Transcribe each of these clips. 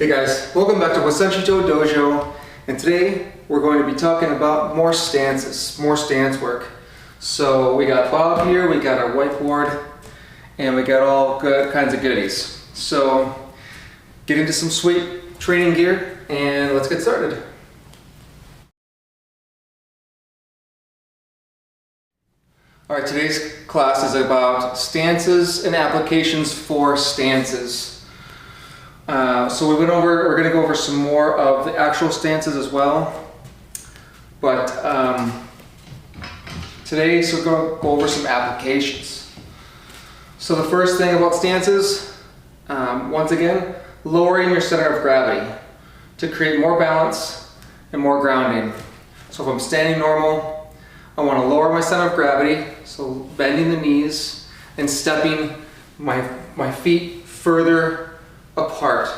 Hey guys, welcome back to Wasenshi-do Dojo, and today we're going to be talking about more stances, more stance work. So we got Bob here, we got our whiteboard, and we got all kinds of goodies. So get into some sweet training gear and let's get started. Alright, today's class is about stances and applications for stances. So we're going to go over some more of the actual stances as well. But today, so we're going to go over some applications. So the first thing about stances, once again, lowering your center of gravity to create more balance and more grounding. So if I'm standing normal, I want to lower my center of gravity, so bending the knees and stepping my feet further apart,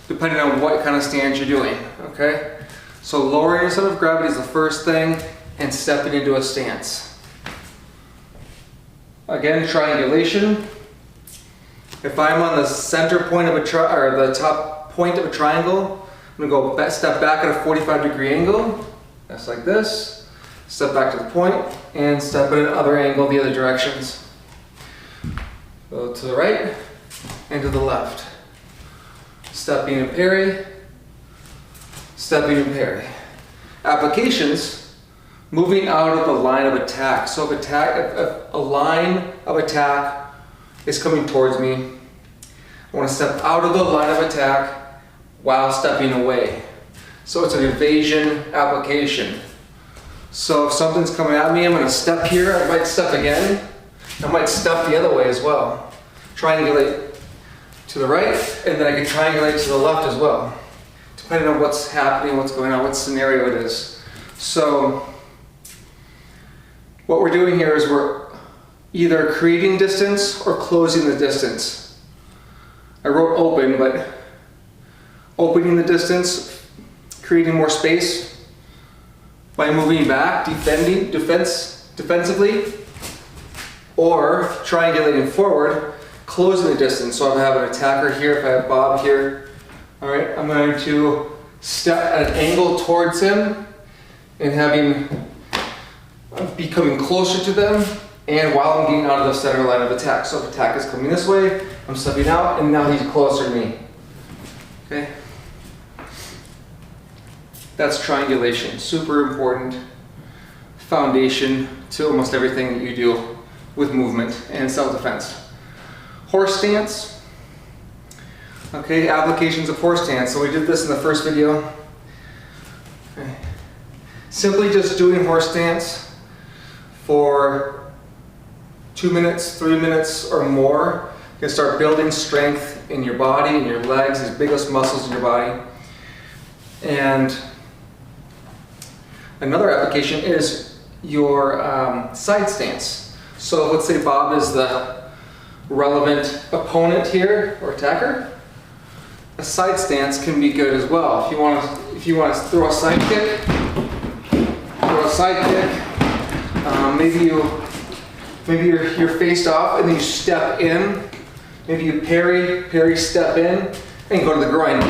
depending on what kind of stance you're doing, okay? So lowering your center of gravity is the first thing, and stepping into a stance. Again, triangulation. If I'm on the center point of the top point of a triangle, I'm gonna go step back at a 45-degree angle, just like this. Step back to the point, and step at another angle the other directions. Go to the right and to the left. Stepping and parry, stepping and parry. Applications, moving out of the line of attack. So if a line of attack is coming towards me, I want to step out of the line of attack while stepping away. So it's an evasion application. So if something's coming at me, I'm going to step here, I might step again, I might step the other way as well. Triangulate to the right, and then I can triangulate to the left as well, depending on what's happening, what's going on, what scenario it is. So what we're doing here is we're either creating distance or closing the distance. I wrote open, but opening the distance, creating more space by moving back, defensively, or triangulating forward, closing the distance. So if I have an attacker here, if I have Bob here, all right, I'm going to step at an angle towards him and becoming closer to them, and while I'm getting out of the center line of attack. So if attack is coming this way, I'm stepping out, and now he's closer to me. Okay? That's triangulation. Super important foundation to almost everything that you do with movement and self-defense. Horse stance. Okay, applications of horse stance. So we did this in the first video. Okay. Simply just doing horse stance for 2 minutes, 3 minutes or more. You can start building strength in your body, in your legs, these biggest muscles in your body. And another application is your side stance. So let's say Bob is the relevant opponent here, or attacker. A side stance can be good as well. If you want to throw a side kick, maybe you're faced off and then you step in. Maybe you parry, step in, and go to the groin.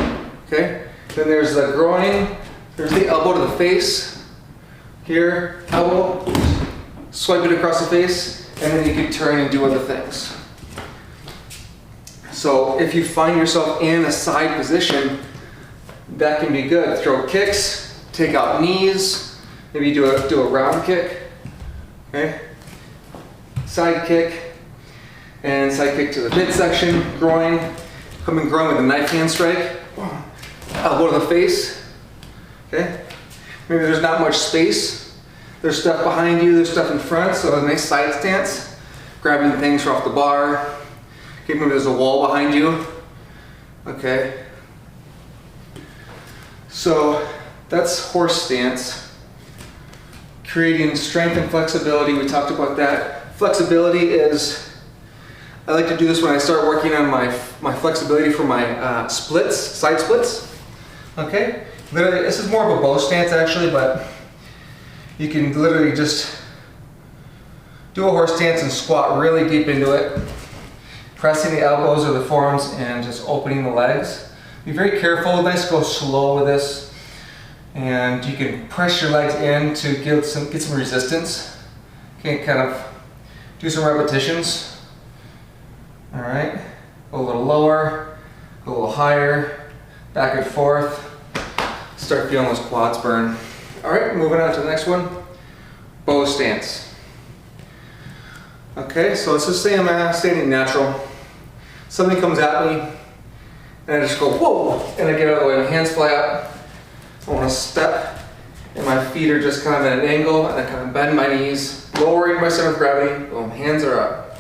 Okay. Then there's the groin. There's the elbow to the face. Here, elbow, swipe it across the face, and then you can turn and do other things. So if you find yourself in a side position, that can be good. Throw kicks, take out knees, maybe do a round kick, okay? Side kick, and side kick to the midsection, groin, coming groin with a knife hand strike, elbow to the face, okay? Maybe there's not much space. There's stuff behind you, there's stuff in front, so a nice side stance, grabbing things off the bar. Okay, maybe there's a wall behind you. Okay. So that's horse stance. Creating strength and flexibility, we talked about that. Flexibility is, I like to do this when I start working on my flexibility for my splits, side splits. Okay. Literally, this is more of a bow stance actually, but you can literally just do a horse stance and squat really deep into it. Pressing the elbows or the forearms and just opening the legs. Be very careful, nice to go slow with this. And you can press your legs in to get some resistance. Okay, kind of do some repetitions. All right, go a little lower, go a little higher, back and forth. Start feeling those quads burn. All right, moving on to the next one, bow stance. Okay, so let's just say I'm standing natural. Something comes at me, and I just go, whoa, and I get out of the way. My hands fly up. I want to step, and my feet are just kind of at an angle, and I kind of bend my knees, lowering my center of gravity. Boom, hands are up.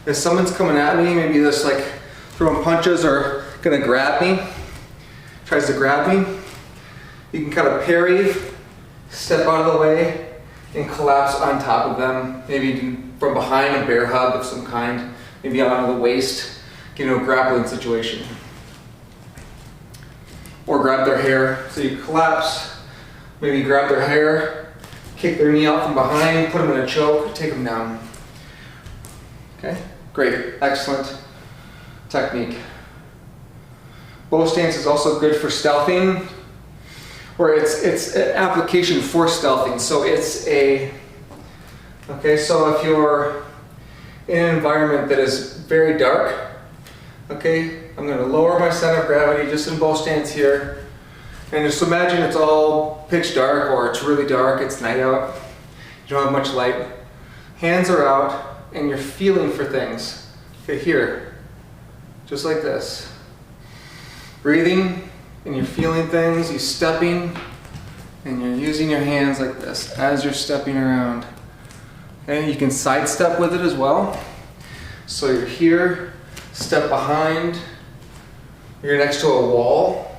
If someone's coming at me, maybe just like throwing punches or gonna grab me, tries to grab me, you can kind of parry, step out of the way, and collapse on top of them. Maybe do from behind a bear hug of some kind, maybe onto the waist, get into a grappling situation. Or grab their hair. So you collapse, maybe grab their hair, kick their knee out from behind, put them in a choke, take them down. Okay, great, excellent technique. Bow stance is also good for stealthing, or it's an application for stealthing. So it's okay, so if you're in an environment that is very dark, okay, I'm going to lower my center of gravity just in bow stance here, and just imagine it's all pitch dark, or it's really dark, it's night out, you don't have much light. Hands are out, and you're feeling for things. Okay, here, just like this. Breathing, and you're feeling things, you're stepping, and you're using your hands like this as you're stepping around. Okay, you can sidestep with it as well. So you're here, step behind, you're next to a wall.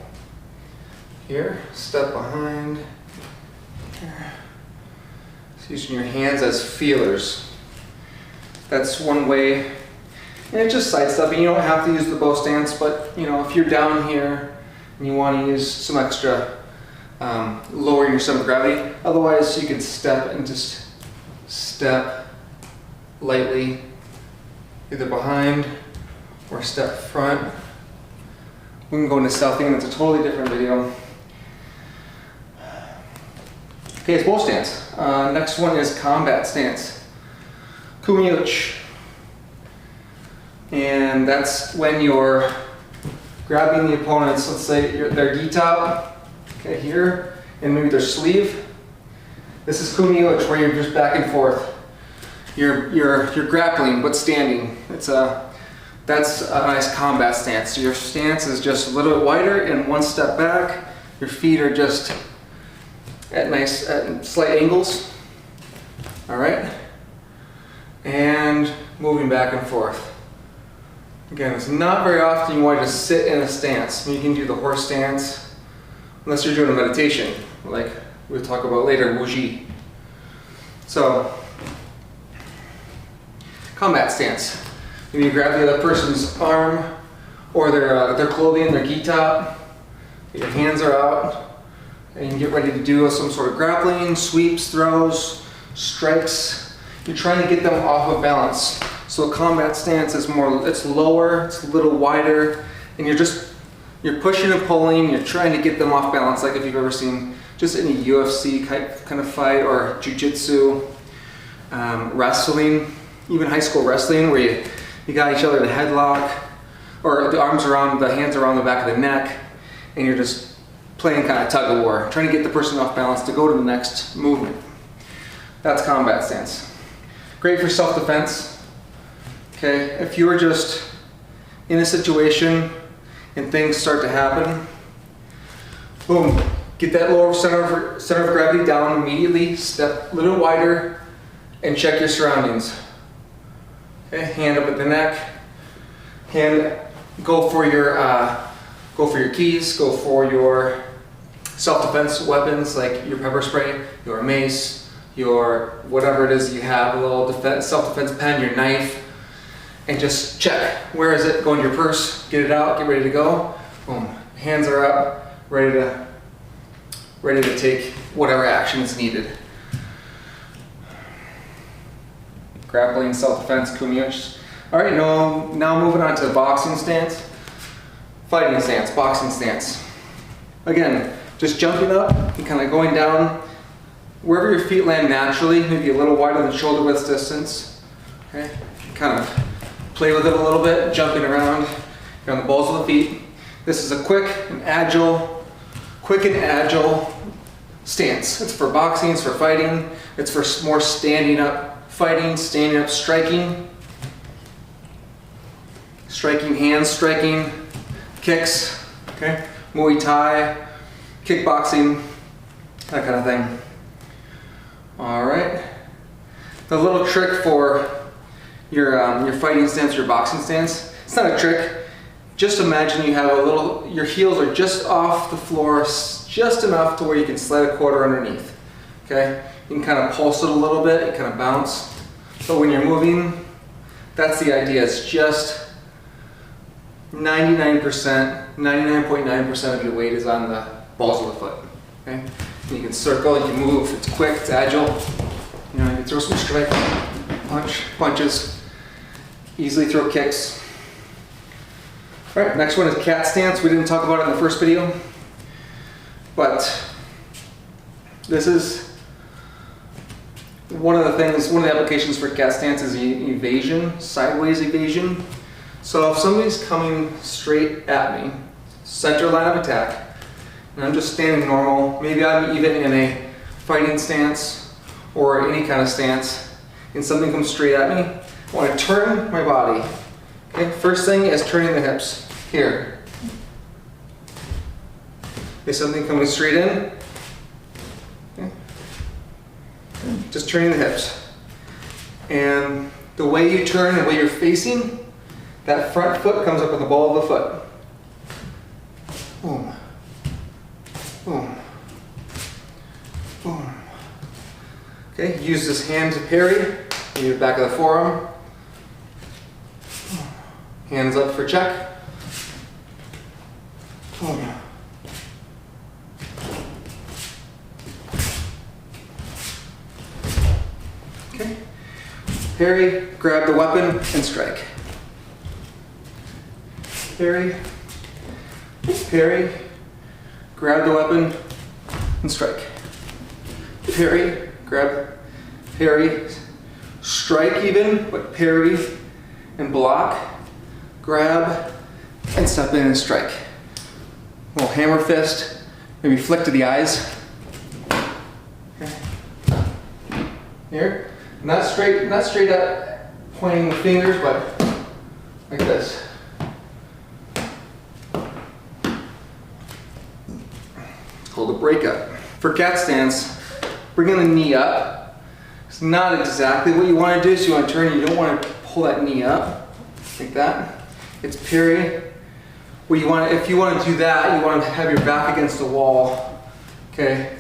Here, step behind, here. So using your hands as feelers. That's one way. And it's just sidestepping. You don't have to use the bow stance, but you know, if you're down here and you want to use some extra lowering your center of gravity, otherwise you can step and just step lightly, either behind or step front. We can go into stealthing, it's a totally different video. Okay, it's bow stance. Next one is combat stance. Kumyuch. And that's when you're grabbing the opponents, let's say their gi top, okay, here, and maybe their sleeve. This is kumyuch, where you're just back and forth. You're grappling but standing. That's a nice combat stance. So your stance is just a little bit wider and one step back. Your feet are just at slight angles. All right, and moving back and forth. Again, it's not very often you want to just sit in a stance. You can do the horse stance, unless you're doing a meditation, like we'll talk about later, Wuji. So, combat stance. Maybe you grab the other person's arm, or their clothing, their gi top. Your hands are out, and you get ready to do some sort of grappling, sweeps, throws, strikes. You're trying to get them off of balance. So a combat stance is it's lower, it's a little wider, and you're pushing and pulling, you're trying to get them off balance, like if you've ever seen just any UFC kind of fight, or jiu-jitsu, wrestling, even high school wrestling, where you got each other in a headlock, or the hands around the back of the neck, and you're just playing kind of tug of war, trying to get the person off balance to go to the next movement. That's combat stance. Great for self-defense. Okay, if you were just in a situation and things start to happen, boom, get that lower center of gravity down immediately, step a little wider, and check your surroundings. Okay, hand up at the neck, go for your keys, go for your self-defense weapons like your pepper spray, your mace, your whatever it is you have, a little self-defense pen, your knife, and just check. Where is it? Go in your purse, get it out, get ready to go. Boom. Hands are up, ready to take whatever action is needed. Grappling, self-defense, kumyuch. All right, now moving on to the boxing stance. fighting stance, boxing stance. Again, just jumping up and kind of going down wherever your feet land naturally, maybe a little wider than shoulder width distance. Okay, kind of play with it a little bit, jumping around on the balls of the feet. This is a quick and agile stance. It's for boxing, it's for fighting, it's for more standing up fighting, standing up striking, striking hands, striking kicks, okay? Muay Thai, kickboxing, that kind of thing. All right. The little trick for your fighting stance, your boxing stance, it's not a trick. Just imagine you have your heels are just off the floor, just enough to where you can slide a quarter underneath, okay? You can kind of pulse it a little bit, you kind of bounce. So when you're moving, that's the idea. It's just 99.9% of your weight is on the balls of the foot, okay? And you can circle, you can move, it's quick, it's agile. You know, you can throw some strike, punches, easily throw kicks. All right, next one is cat stance. We didn't talk about it in the first video, but this is one of the applications for cat stance is evasion, sideways evasion. So if somebody's coming straight at me, center line of attack, and I'm just standing normal, maybe I'm even in a fighting stance or any kind of stance, and something comes straight at me, I want to turn my body. Okay, first thing is turning the hips. Here. Is something coming straight in? Okay. Just turning the hips. And the way you turn and the way you're facing, that front foot comes up with the ball of the foot. Boom. Boom. Boom. Okay, use this hand to parry. Use the back of the forearm. Hands up for check. Boom. Okay. Parry, grab the weapon, and strike. Parry, parry, grab the weapon, and strike. Parry, grab, parry, strike even, but parry and block, grab, and step in and strike. A little hammer fist, maybe flick to the eyes. Okay. Here, not straight up pointing the fingers, but like this. It's called a breakup. For cat stance, bringing the knee up. It's not exactly what you want to do, so you want to turn, you don't want to pull that knee up like that. It's parry. If you want to do that, you want to have your back against the wall, okay?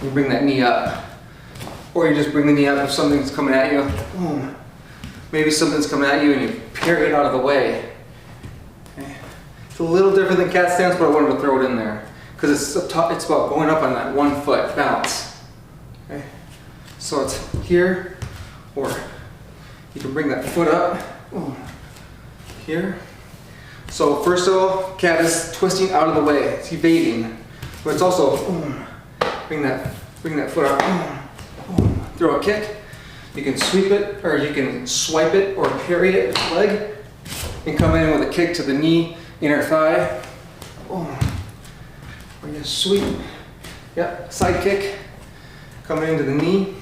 You bring that knee up. Or you just bring the knee up if something's coming at you. Boom. Maybe something's coming at you and you parry it out of the way. Okay. It's a little different than cat stance, but I wanted to throw it in there. Because it's about going up on that 1 foot bounce. Okay. So it's here, or you can bring that foot up. Boom. Here. So first of all, cat is twisting out of the way. It's evading, but it's also bring that foot up. Throw a kick. You can sweep it, or you can swipe it, or parry it with the leg, and come in with a kick to the knee, inner thigh. Or you sweep. Yep, side kick, coming into the knee,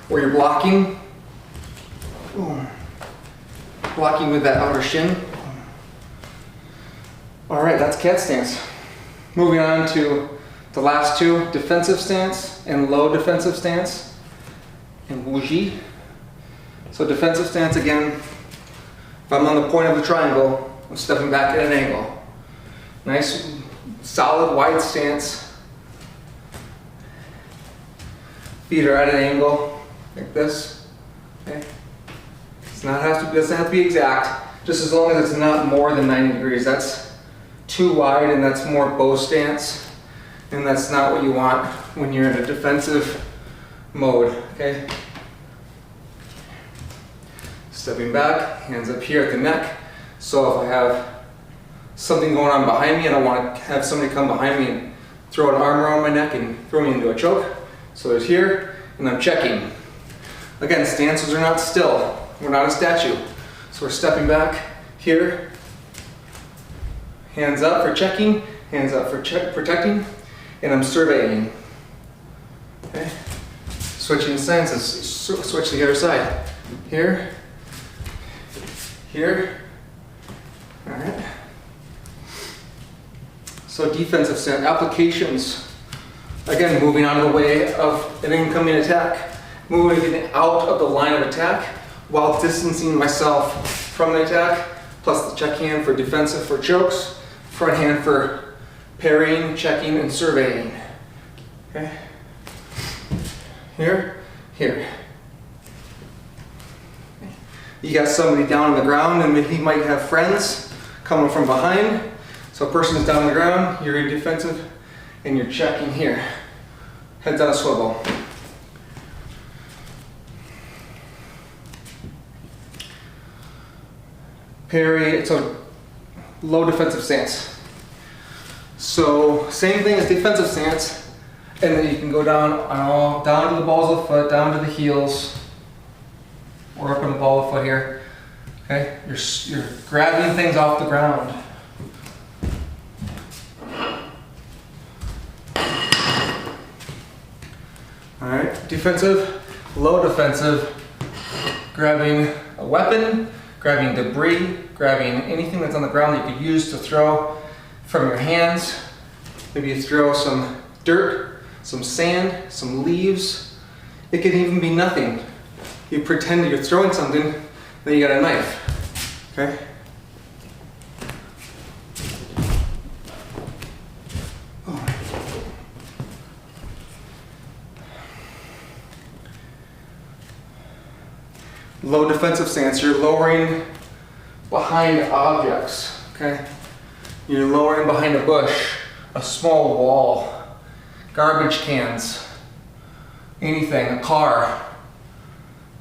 or you're blocking. Blocking with that outer shin. All right, that's cat stance. Moving on to the last two, defensive stance and low defensive stance, and Wuji. So defensive stance, again, if I'm on the point of the triangle, I'm stepping back at an angle. Nice, solid, wide stance. Feet are at an angle, like this. Okay. Doesn't have to be exact, just as long as it's not more than 90 degrees. That's too wide and that's more bow stance, and that's not what you want when you're in a defensive mode, okay? Stepping back, hands up here at the neck. So if I have something going on behind me. I don't want to have somebody come behind me and throw an arm around my neck and throw me into a choke. So there's here, and I'm checking. Again, stances are not still. We're not a statue. So we're stepping back here. Hands up for checking, hands up for protecting, and I'm surveying. Okay? Switching stances, switch to the other side. Here, here, all right. So defensive stance, applications. Again, moving out of the way of an incoming attack, moving out of the line of attack while distancing myself from the attack, plus the check hand for defensive for chokes, front hand for parrying, checking, and surveying. Okay? Here, here. You got somebody down on the ground and he might have friends coming from behind. So a person's down on the ground, you're in defensive, and you're checking here. Heads on a swivel. Parry, so low defensive stance. So same thing as defensive stance, and then you can go down down to the balls of the foot, down to the heels, or up on the ball of the foot here. Okay, you're grabbing things off the ground. All right, defensive, low defensive, grabbing a weapon, grabbing debris, grabbing anything that's on the ground that you could use to throw from your hands. Maybe you throw some dirt, some sand, some leaves. It could even be nothing. You pretend that you're throwing something, then you got a knife, okay? Low defensive stance, you're lowering behind objects, okay? You're lowering behind a bush, a small wall, garbage cans, anything, a car,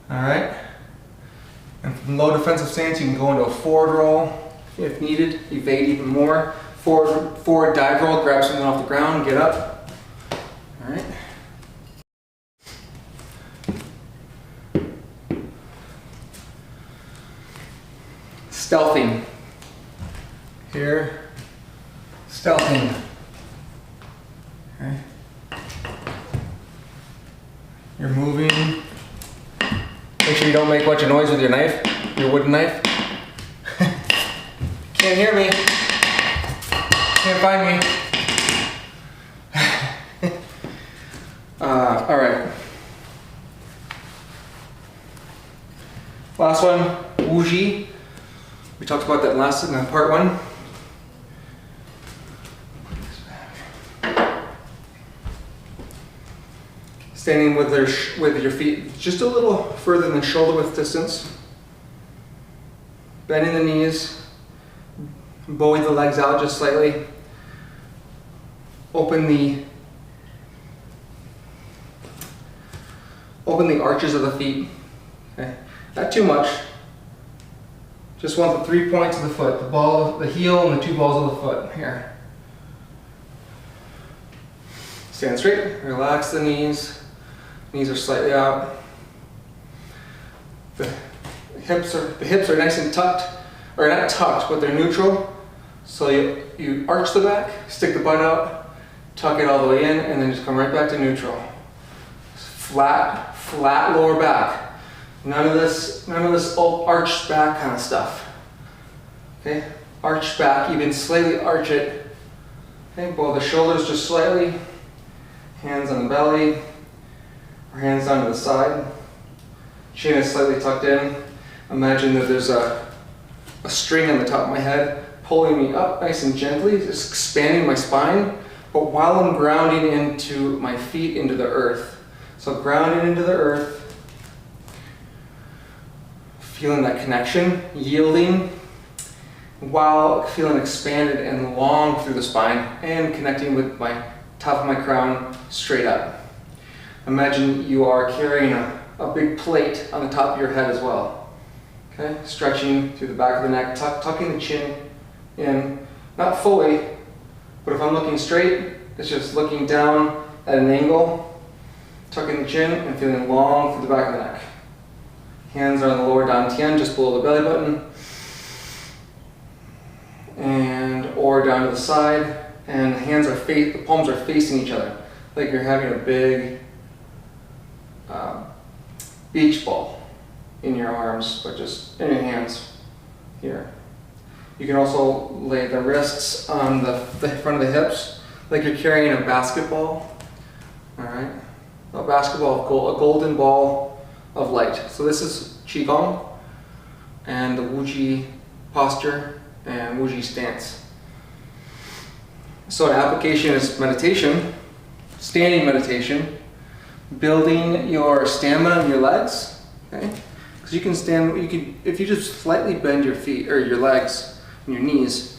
all right? And from low defensive stance, you can go into a forward roll if needed, evade even more. Forward dive roll, grab something off the ground, get up, all right? Stealthing. Here, stealthing. Okay. You're moving. Make sure you don't make much of noise with your knife, your wooden knife. Can't hear me. Can't find me. All right. Last one, Wuji. We talked about that last in part one. Standing with your feet just a little further than shoulder width distance. Bending the knees. Bowing the legs out just slightly. Open the arches of the feet. Okay. Not too much. Just want the 3 points of the foot, the heel, and the 2 balls of the foot here. Stand straight, relax the knees. Knees are slightly out. The hips are nice and tucked, or not tucked, but they're neutral. So you arch the back, stick the butt out, tuck it all the way in, and then just come right back to neutral. Flat lower back. None of this arched back kind of stuff. Okay, arched back, even slightly arch it. Okay, blow the shoulders just slightly. Hands on the belly, or hands down to the side. Chin is slightly tucked in. Imagine that there's a string on the top of my head pulling me up nice and gently, just expanding my spine, but while I'm grounding into my feet into the earth. So grounding into the earth, feeling that connection, yielding, while feeling expanded and long through the spine and connecting with my top of my crown straight up. Imagine you are carrying a big plate on the top of your head as well. Okay, stretching through the back of the neck, tucking the chin in, not fully, but if I'm looking straight, it's just looking down at an angle, tucking the chin and feeling long through the back of the neck. Hands are on the lower dantian, just below the belly button, and or down to the side, and the palms are facing each other, like you're having a big beach ball in your arms, but just in your hands here. You can also lay the wrists on the front of the hips, like you're carrying a basketball. All right, a basketball of gold, a golden ball of light. So this is Qigong and the Wuji posture and Wuji stance. So an application is meditation, standing meditation, building your stamina in your legs. Okay, because you can stand. If you just slightly bend your feet or your legs and your knees.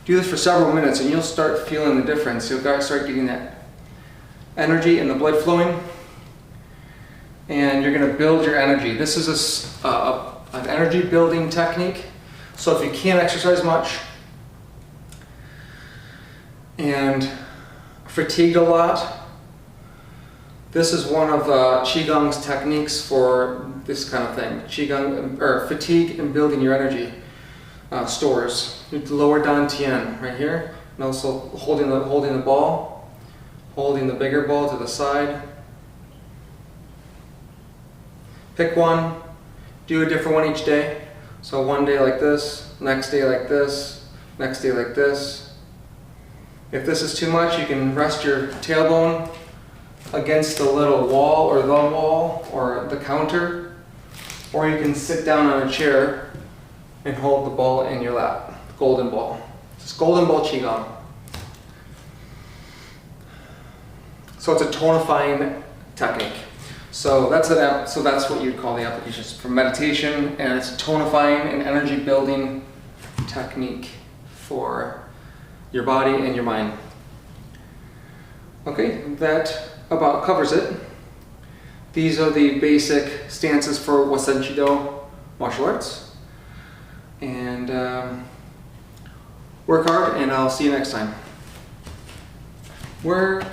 Do this for several minutes and you'll start feeling the difference. You'll start getting that energy and the blood flowing, and you're going to build your energy. This is an energy building technique. So if you can't exercise much and fatigued a lot, this is one of Qigong's techniques for this kind of thing. Qigong, or fatigue and building your energy stores. Your lower dantian right here, and also holding the ball, holding the bigger ball to the side. Pick one, do a different one each day. So one day like this, next day like this, next day like this. If this is too much, you can rest your tailbone against the little wall or the counter, or you can sit down on a chair and hold the ball in your lap. Golden ball. It's golden ball Qigong. So it's a tonifying technique. So that's what you'd call the applications for meditation, and it's a tonifying and energy building technique for your body and your mind. Okay, that about covers it. These are the basic stances for Wasenshi-do martial arts. And work hard, and I'll see you next time. Work.